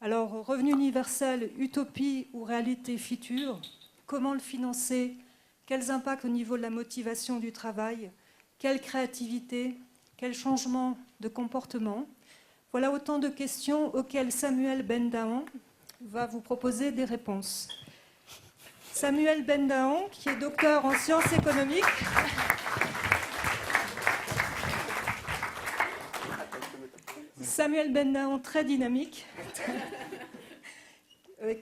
Alors, revenu universel, utopie ou réalité future? Comment le financer? Quels impacts au niveau de la motivation du travail? Quelle créativité? Quel changement de comportement? Voilà autant de questions auxquelles Samuel Bendahan va vous proposer des réponses. Samuel Bendahan, qui est docteur en sciences économiques, Samuel Bendahan, très dynamique,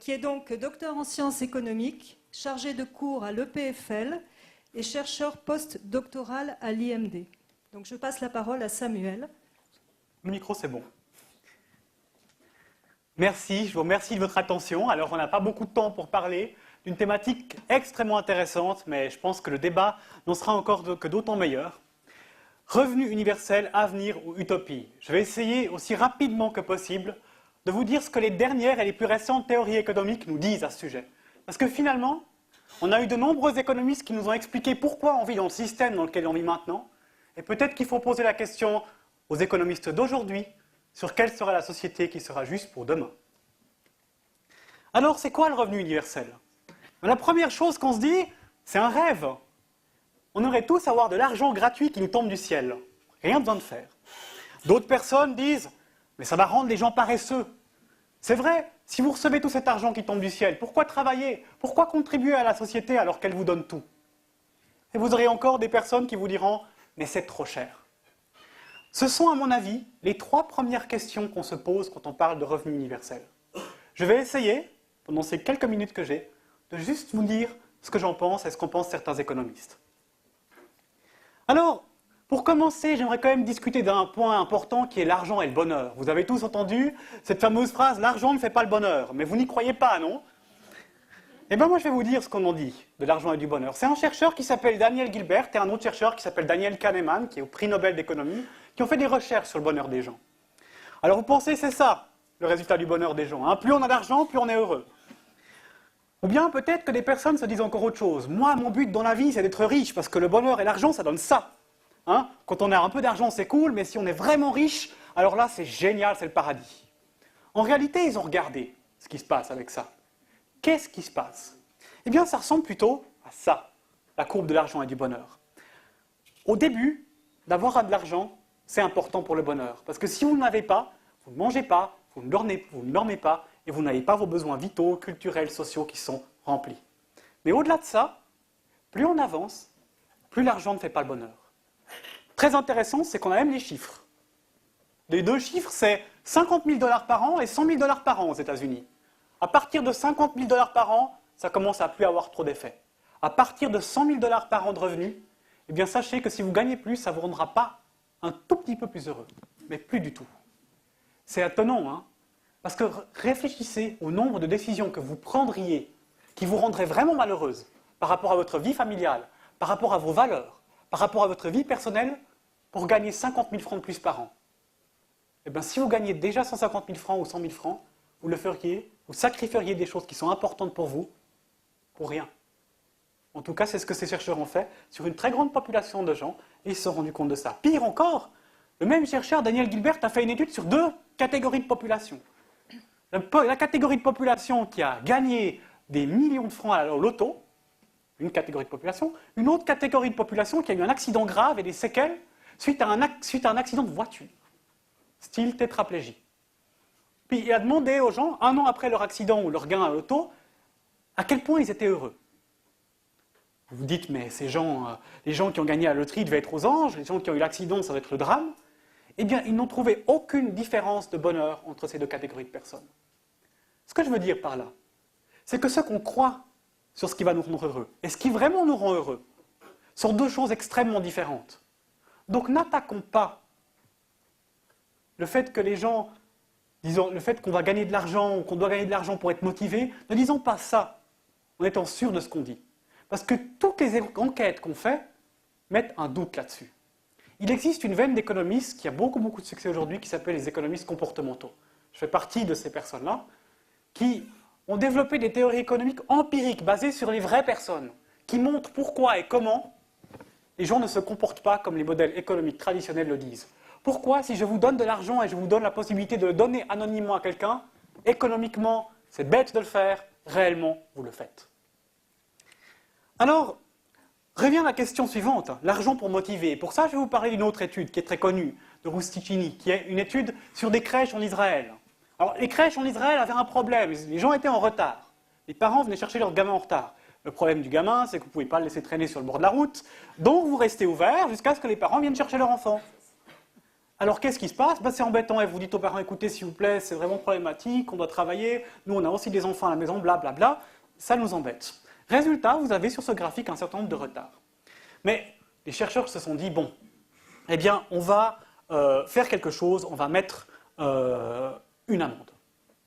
qui est donc docteur en sciences économiques, chargé de cours à l'EPFL et chercheur post-doctoral à l'IMD. Donc je passe la parole à Samuel. Le micro, c'est bon. Merci, je vous remercie de votre attention. Alors, on n'a pas beaucoup de temps pour parler d'une thématique extrêmement intéressante, mais je pense que le débat n'en sera encore que d'autant meilleur. Revenu universel, avenir ou utopie? Je vais essayer aussi rapidement que possible de vous dire ce que les dernières et les plus récentes théories économiques nous disent à ce sujet. Parce que finalement, on a eu de nombreux économistes qui nous ont expliqué pourquoi on vit dans le système dans lequel on vit maintenant. Et peut-être qu'il faut poser la question aux économistes d'aujourd'hui sur quelle sera la société qui sera juste pour demain. Alors, c'est quoi le revenu universel? La première chose qu'on se dit, c'est un rêve. On aurait tous à avoir de l'argent gratuit qui nous tombe du ciel. Rien besoin de faire. D'autres personnes disent, mais ça va rendre les gens paresseux. C'est vrai, si vous recevez tout cet argent qui tombe du ciel, pourquoi travailler? Pourquoi contribuer à la société alors qu'elle vous donne tout? Et vous aurez encore des personnes qui vous diront, mais c'est trop cher. Ce sont, à mon avis, les 3 premières questions qu'on se pose quand on parle de revenu universel. Je vais essayer, pendant ces quelques minutes que j'ai, de juste vous dire ce que j'en pense et ce qu'en pensent certains économistes. Alors, pour commencer, j'aimerais quand même discuter d'un point important qui est l'argent et le bonheur. Vous avez tous entendu cette fameuse phrase « l'argent ne fait pas le bonheur », mais vous n'y croyez pas, non? Eh bien moi je vais vous dire ce qu'on en dit de l'argent et du bonheur. C'est un chercheur qui s'appelle Daniel Gilbert et un autre chercheur qui s'appelle Daniel Kahneman, qui est au prix Nobel d'économie, qui ont fait des recherches sur le bonheur des gens. Alors vous pensez c'est ça, le résultat du bonheur des gens, hein? Plus on a d'argent, plus on est heureux. Ou bien peut-être que des personnes se disent encore autre chose. Moi, mon but dans la vie, c'est d'être riche, parce que le bonheur et l'argent, ça donne ça. Hein? Quand on a un peu d'argent, c'est cool, mais si on est vraiment riche, alors là, c'est génial, c'est le paradis. En réalité, ils ont regardé ce qui se passe avec ça. Qu'est-ce qui se passe? Eh bien, ça ressemble plutôt à ça, la courbe de l'argent et du bonheur. Au début, d'avoir de l'argent, c'est important pour le bonheur. Parce que si vous n'en avez pas, vous ne mangez pas, vous ne dormez pas, et vous n'avez pas vos besoins vitaux, culturels, sociaux qui sont remplis. Mais au-delà de ça, plus on avance, plus l'argent ne fait pas le bonheur. Très intéressant, c'est qu'on a même les chiffres. Les 2 chiffres, c'est 50 000 $ par an et 100 000 $ par an aux États-Unis. À partir de 50 000 $ par an, ça commence à plus avoir trop d'effet. À partir de 100 000 $ par an de revenus, eh bien sachez que si vous gagnez plus, ça ne vous rendra pas un tout petit peu plus heureux, mais plus du tout. C'est étonnant, hein? Parce que réfléchissez au nombre de décisions que vous prendriez qui vous rendraient vraiment malheureuse par rapport à votre vie familiale, par rapport à vos valeurs, par rapport à votre vie personnelle, pour gagner 50 000 francs de plus par an. Eh bien, si vous gagnez déjà 150 000 francs ou 100 000 francs, vous le feriez, vous sacrifieriez des choses qui sont importantes pour vous, pour rien. En tout cas, c'est ce que ces chercheurs ont fait sur une très grande population de gens, et ils se sont rendus compte de ça. Pire encore, le même chercheur, Daniel Gilbert, a fait une étude sur 2 catégories de population. La catégorie de population qui a gagné des millions de francs à la loto, une catégorie de population, une autre catégorie de population qui a eu un accident grave et des séquelles suite à un accident de voiture, style tétraplégie. Puis il a demandé aux gens, 1 an après leur accident ou leur gain à la loto, à quel point ils étaient heureux. Vous vous dites, mais ces gens, les gens qui ont gagné à la loterie devaient être aux anges, les gens qui ont eu l'accident, ça doit être le drame. Eh bien, ils n'ont trouvé aucune différence de bonheur entre ces 2 catégories de personnes. Ce que je veux dire par là, c'est que ce qu'on croit sur ce qui va nous rendre heureux et ce qui vraiment nous rend heureux sont 2 choses extrêmement différentes. Donc n'attaquons pas le fait que les gens, disons, le fait qu'on va gagner de l'argent ou qu'on doit gagner de l'argent pour être motivé, ne disons pas ça en étant sûr de ce qu'on dit. Parce que toutes les enquêtes qu'on fait mettent un doute là-dessus. Il existe une veine d'économistes qui a beaucoup de succès aujourd'hui qui s'appelle les économistes comportementaux. Je fais partie de ces personnes-là qui ont développé des théories économiques empiriques basées sur les vraies personnes, qui montrent pourquoi et comment les gens ne se comportent pas comme les modèles économiques traditionnels le disent. Pourquoi, si je vous donne de l'argent et je vous donne la possibilité de le donner anonymement à quelqu'un, Économiquement, c'est bête de le faire, réellement, vous le faites. Alors, revient la question suivante, l'argent pour motiver. Pour ça, je vais vous parler d'une autre étude qui est très connue, de Rusticini, qui est une étude sur des crèches en Israël. Alors, les crèches en Israël avaient un problème, les gens étaient en retard. Les parents venaient chercher leurs gamins en retard. Le problème du gamin, c'est que vous ne pouvez pas le laisser traîner sur le bord de la route, donc vous restez ouvert jusqu'à ce que les parents viennent chercher leur enfant. Alors qu'est-ce qui se passe? C'est embêtant, et vous dites aux parents, écoutez s'il vous plaît, c'est vraiment problématique, on doit travailler, nous on a aussi des enfants à la maison, blablabla, ça nous embête. Résultat, vous avez sur ce graphique un certain nombre de retards. Mais les chercheurs se sont dit, bon, eh bien on va faire quelque chose, on va mettre une amende.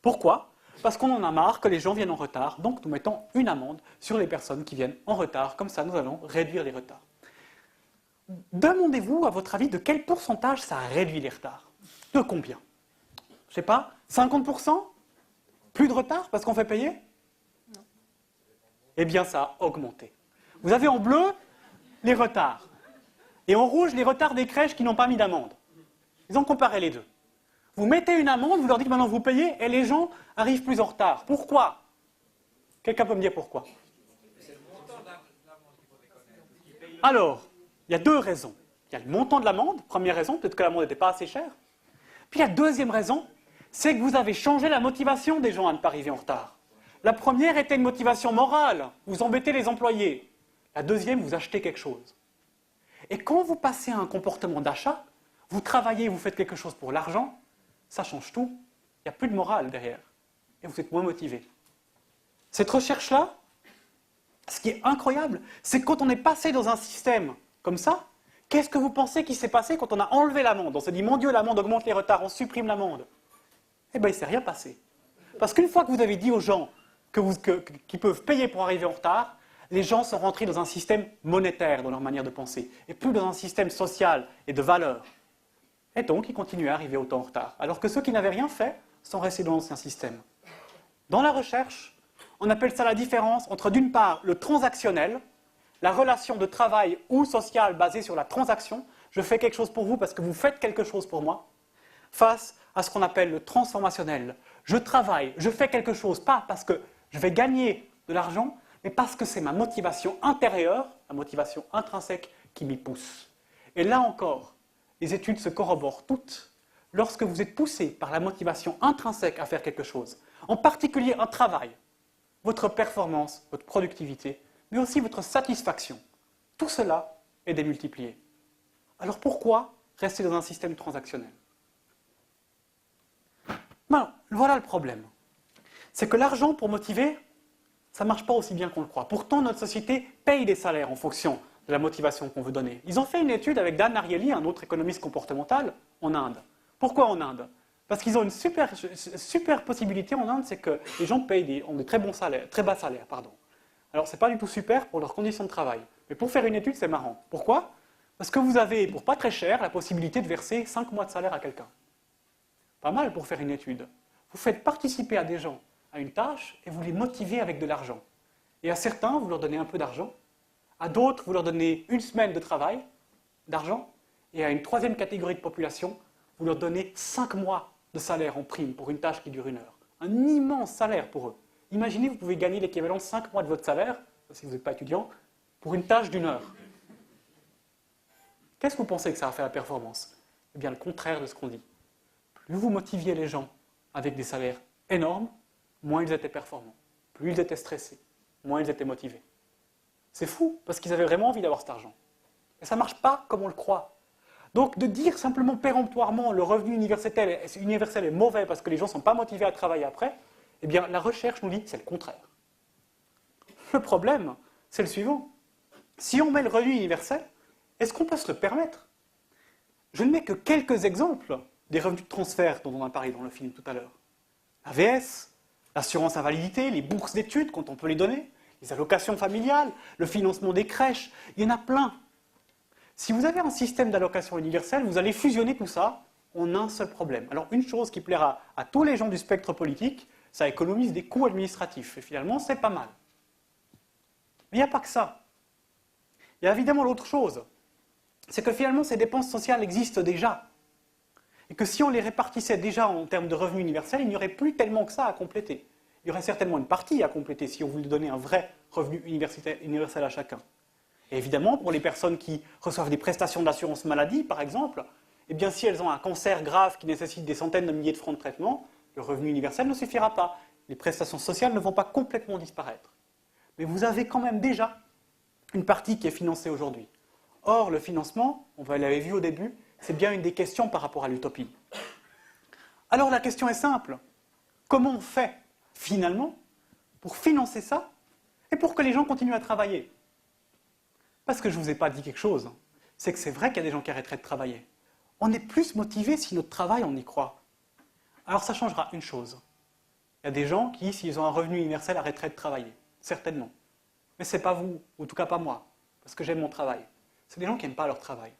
Pourquoi? Parce qu'on en a marre que les gens viennent en retard, donc nous mettons une amende sur les personnes qui viennent en retard, comme ça nous allons réduire les retards. Demandez-vous, à votre avis, de quel pourcentage ça a réduit les retards? De combien? Je ne sais pas, 50%? Plus de retard parce qu'on fait payer? Non. Eh bien, ça a augmenté. Vous avez en bleu les retards, et en rouge les retards des crèches qui n'ont pas mis d'amende. Ils ont comparé les deux. Vous mettez une amende, vous leur dites maintenant vous payez, et les gens arrivent plus en retard. Pourquoi? Quelqu'un peut me dire pourquoi? Alors, il y a deux raisons. Il y a le montant de l'amende, première raison, peut-être que l'amende n'était pas assez chère. Puis il y a deuxième raison, c'est que vous avez changé la motivation des gens à ne pas arriver en retard. La première était une motivation morale, vous embêtez les employés. La deuxième, vous achetez quelque chose. Et quand vous passez à un comportement d'achat, vous travaillez, vous faites quelque chose pour l'argent, ça change tout. Il n'y a plus de morale derrière. Et vous êtes moins motivé. Cette recherche-là, ce qui est incroyable, c'est que quand on est passé dans un système comme ça, qu'est-ce que vous pensez qui s'est passé quand on a enlevé l'amende? On s'est dit, mon Dieu, l'amende augmente les retards, on supprime l'amende. Eh bien, il ne s'est rien passé. Parce qu'une fois que vous avez dit aux gens qu'ils peuvent payer pour arriver en retard, les gens sont rentrés dans un système monétaire dans leur manière de penser, et plus dans un système social et de valeurs. Et donc, ils continuent à arriver autant en retard. Alors que ceux qui n'avaient rien fait sont restés dans l'ancien système. Dans la recherche, on appelle ça la différence entre, d'une part, le transactionnel, la relation de travail ou sociale basée sur la transaction, je fais quelque chose pour vous parce que vous faites quelque chose pour moi, face à ce qu'on appelle le transformationnel. Je travaille, je fais quelque chose, pas parce que je vais gagner de l'argent, mais parce que c'est ma motivation intérieure, la motivation intrinsèque qui m'y pousse. Et là encore, les études se corroborent toutes. Lorsque vous êtes poussé par la motivation intrinsèque à faire quelque chose, en particulier un travail, votre performance, votre productivité, mais aussi votre satisfaction, tout cela est démultiplié. Alors pourquoi rester dans un système transactionnel? Ben, voilà le problème. C'est que l'argent pour motiver, ça ne marche pas aussi bien qu'on le croit. Pourtant, notre société paye des salaires en fonction de la motivation qu'on veut donner. Ils ont fait une étude avec Dan Ariely, un autre économiste comportemental, en Inde. Pourquoi en Inde? Parce qu'ils ont une super possibilité en Inde, c'est que les gens ont des très bons salaires, très bas salaires, pardon. Alors, ce n'est pas du tout super pour leurs conditions de travail. Mais pour faire une étude, c'est marrant. Pourquoi? Parce que vous avez, pour pas très cher, la possibilité de verser 5 mois de salaire à quelqu'un. Pas mal pour faire une étude. Vous faites participer à des gens à une tâche et vous les motivez avec de l'argent. Et à certains, vous leur donnez un peu d'argent. À d'autres, vous leur donnez une semaine de travail, d'argent. Et à une troisième catégorie de population, vous leur donnez 5 mois de salaire en prime pour une tâche qui dure 1 heure. Un immense salaire pour eux. Imaginez, vous pouvez gagner l'équivalent de 5 mois de votre salaire, si vous n'êtes pas étudiant, pour une tâche d'1 heure. Qu'est-ce que vous pensez que ça va faire la performance? Eh bien, le contraire de ce qu'on dit. Plus vous motiviez les gens avec des salaires énormes, moins ils étaient performants. Plus ils étaient stressés, moins ils étaient motivés. C'est fou, parce qu'ils avaient vraiment envie d'avoir cet argent. Et ça ne marche pas comme on le croit. Donc, de dire simplement péremptoirement le revenu universel est mauvais parce que les gens ne sont pas motivés à travailler après, eh bien, la recherche nous dit que c'est le contraire. Le problème, c'est le suivant. Si on met le revenu universel, est-ce qu'on peut se le permettre? Je ne mets que quelques exemples des revenus de transfert dont on a parlé dans le film tout à l'heure. L'AVS, l'assurance invalidité, les bourses d'études quand on peut les donner, les allocations familiales, le financement des crèches, il y en a plein. Si vous avez un système d'allocation universelle, vous allez fusionner tout ça en un seul problème. Alors une chose qui plaira à tous les gens du spectre politique, ça économise des coûts administratifs. Et finalement, c'est pas mal. Mais il n'y a pas que ça. Il y a évidemment l'autre chose. C'est que finalement, ces dépenses sociales existent déjà. et que si on les répartissait déjà en termes de revenus universels, il n'y aurait plus tellement que ça à compléter. Il y aurait certainement une partie à compléter si on voulait donner un vrai revenu universel à chacun. Et évidemment, pour les personnes qui reçoivent des prestations d'assurance maladie, par exemple, eh bien, si elles ont un cancer grave qui nécessite des centaines de milliers de francs de traitement, le revenu universel ne suffira pas. Les prestations sociales ne vont pas complètement disparaître. Mais vous avez quand même déjà une partie qui est financée aujourd'hui. Or, le financement, on l'avait vu au début, c'est bien une des questions par rapport à l'utopie. Alors la question est simple. Comment on fait, finalement, pour financer ça et pour que les gens continuent à travailler? Parce que je ne vous ai pas dit quelque chose, c'est que c'est vrai qu'il y a des gens qui arrêteraient de travailler. On est plus motivé si notre travail, on y croit. Alors ça changera une chose. Il y a des gens qui, s'ils ont un revenu universel, arrêteraient de travailler. Certainement. Mais ce n'est pas vous, ou en tout cas pas moi, parce que j'aime mon travail. C'est des gens qui n'aiment pas leur travail.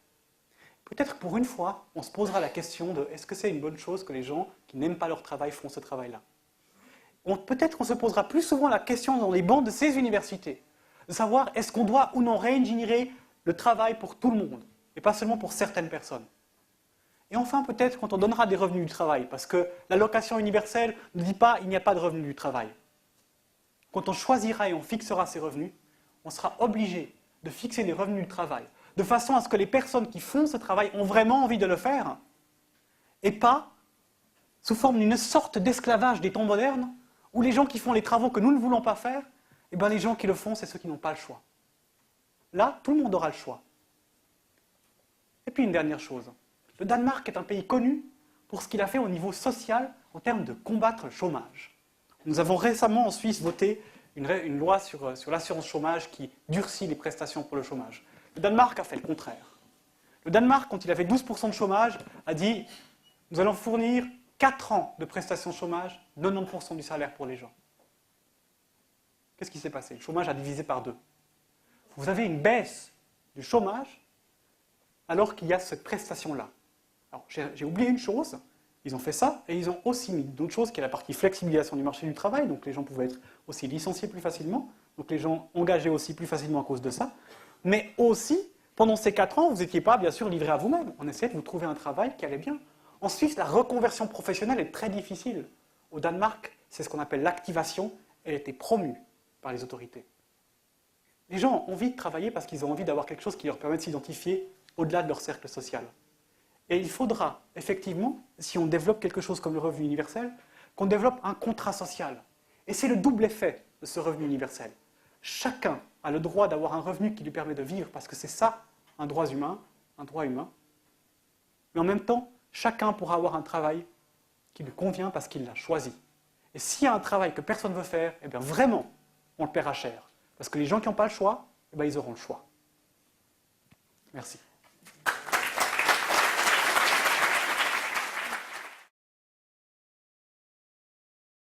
Peut-être pour une fois, on se posera la question de est-ce que c'est une bonne chose que les gens qui n'aiment pas leur travail font ce travail-là? Peut-être qu'on se posera plus souvent la question dans les bancs de ces universités, de savoir est-ce qu'on doit ou non réingénierer le travail pour tout le monde, et pas seulement pour certaines personnes. Et enfin, peut-être quand on donnera des revenus du travail, parce que l'allocation universelle ne dit pas il n'y a pas de revenus du travail. Quand on choisira et on fixera ces revenus, on sera obligé de fixer des revenus du travail, de façon à ce que les personnes qui font ce travail ont vraiment envie de le faire, et pas sous forme d'une sorte d'esclavage des temps modernes, où les gens qui font les travaux que nous ne voulons pas faire, eh bien les gens qui le font, c'est ceux qui n'ont pas le choix. Là, tout le monde aura le choix. Et puis une dernière chose. Le Danemark est un pays connu pour ce qu'il a fait au niveau social en termes de combattre le chômage. Nous avons récemment en Suisse voté une loi sur l'assurance chômage qui durcit les prestations pour le chômage. Le Danemark a fait le contraire. Le Danemark, quand il avait 12% de chômage, a dit « Nous allons fournir 4 ans de prestations de chômage, 90% du salaire pour les gens. » Qu'est-ce qui s'est passé? Le chômage a divisé par 2. Vous avez une baisse du chômage alors qu'il y a cette prestation-là. Alors, j'ai oublié une chose, ils ont fait ça, et ils ont aussi mis d'autres choses, qui est la partie flexibilisation du marché du travail, donc les gens pouvaient être aussi licenciés plus facilement, donc les gens engagés aussi plus facilement à cause de ça, mais aussi, pendant ces 4 ans, vous n'étiez pas, bien sûr, livré à vous-même, on essayait de vous trouver un travail qui allait bien. En Suisse, la reconversion professionnelle est très difficile. Au Danemark, c'est ce qu'on appelle l'activation, elle a été promue par les autorités. Les gens ont envie de travailler parce qu'ils ont envie d'avoir quelque chose qui leur permet de s'identifier au-delà de leur cercle social. Et il faudra, effectivement, si on développe quelque chose comme le revenu universel, qu'on développe un contrat social. Et c'est le double effet de ce revenu universel. Chacun a le droit d'avoir un revenu qui lui permet de vivre, parce que c'est ça, un droit humain. Mais en même temps, chacun pourra avoir un travail qui lui convient parce qu'il l'a choisi. Et s'il y a un travail que personne ne veut faire, eh bien vraiment, on le paiera cher. Parce que les gens qui n'ont pas le choix, eh bien, ils auront le choix. Merci.